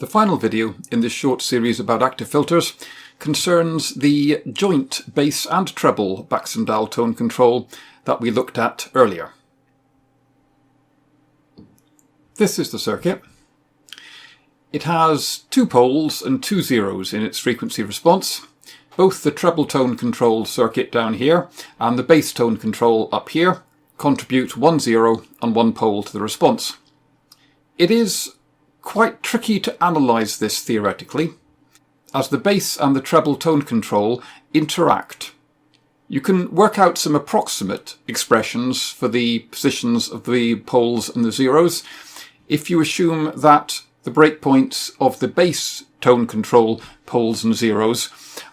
The final video in this short series about active filters concerns the joint bass and treble Baxandall tone control that we looked at earlier. This is the circuit. It has 2 poles and 2 zeros in its frequency response. Both the treble tone control circuit down here and the bass tone control up here contribute 1 zero and 1 pole to the response. It is quite tricky to analyse this theoretically, as the bass and the treble tone control interact. You can work out some approximate expressions for the positions of the poles and the zeros if you assume that the breakpoints of the bass tone control poles and zeros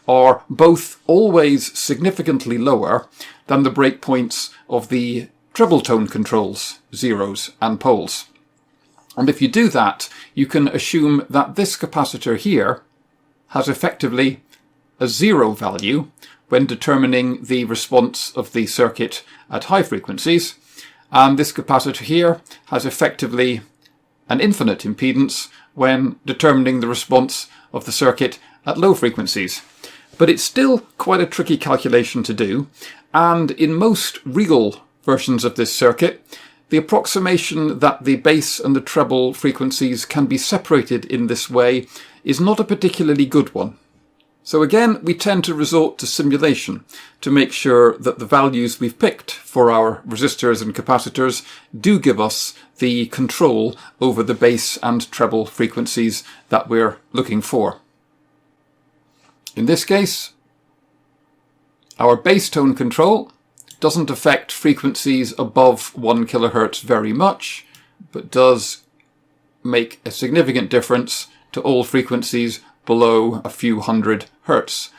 are both always significantly lower than the breakpoints of the treble tone controls, zeros and poles. And if you do that, you can assume that this capacitor here has effectively a 0 value when determining the response of the circuit at high frequencies, and this capacitor here has effectively an infinite impedance when determining the response of the circuit at low frequencies. But it's still quite a tricky calculation to do, and in most real versions of this circuit, the approximation that the bass and the treble frequencies can be separated in this way is not a particularly good one. So again, we tend to resort to simulation to make sure that the values we've picked for our resistors and capacitors do give us the control over the bass and treble frequencies that we're looking for. In this case, our bass tone control doesn't affect frequencies above 1 kHz very much, but does make a significant difference to all frequencies below a few hundred hertz.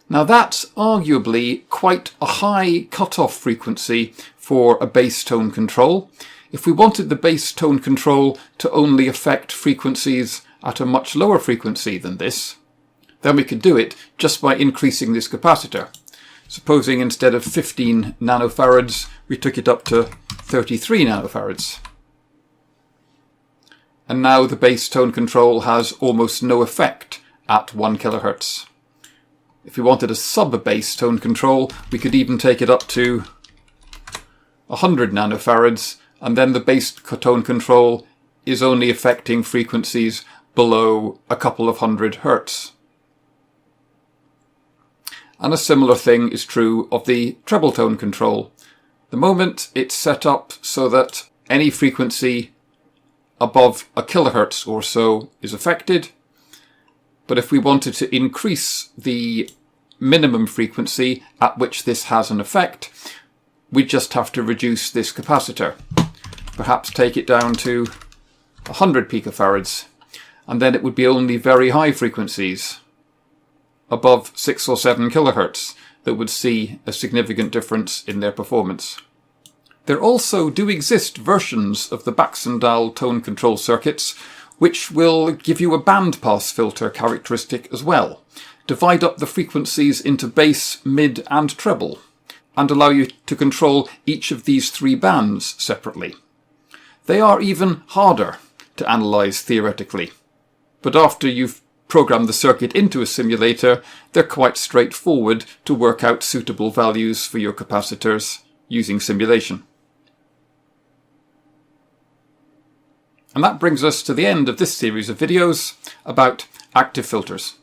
Now that's arguably quite a high cutoff frequency for a bass tone control. If we wanted the bass tone control to only affect frequencies at a much lower frequency than this, then we could do it just by increasing this capacitor. Supposing instead of 15 nanofarads, we took it up to 33 nanofarads. And now the bass tone control has almost no effect at 1 kHz. If we wanted a sub-bass tone control, we could even take it up to 100 nanofarads, and then the bass tone control is only affecting frequencies below a couple of hundred hertz. And a similar thing is true of the treble tone control. The moment it's set up so that any frequency above a kilohertz or so is affected, but if we wanted to increase the minimum frequency at which this has an effect, we just have to reduce this capacitor. Perhaps take it down to 100 picofarads, and then it would be only very high frequencies, above 6 or 7 kilohertz, that would see a significant difference in their performance. There also do exist versions of the Baxandall tone control circuits which will give you a bandpass filter characteristic as well, divide up the frequencies into bass, mid and treble, and allow you to control each of these 3 bands separately. They are even harder to analyse theoretically, but after you've program the circuit into a simulator, they're quite straightforward to work out suitable values for your capacitors using simulation. And that brings us to the end of this series of videos about active filters.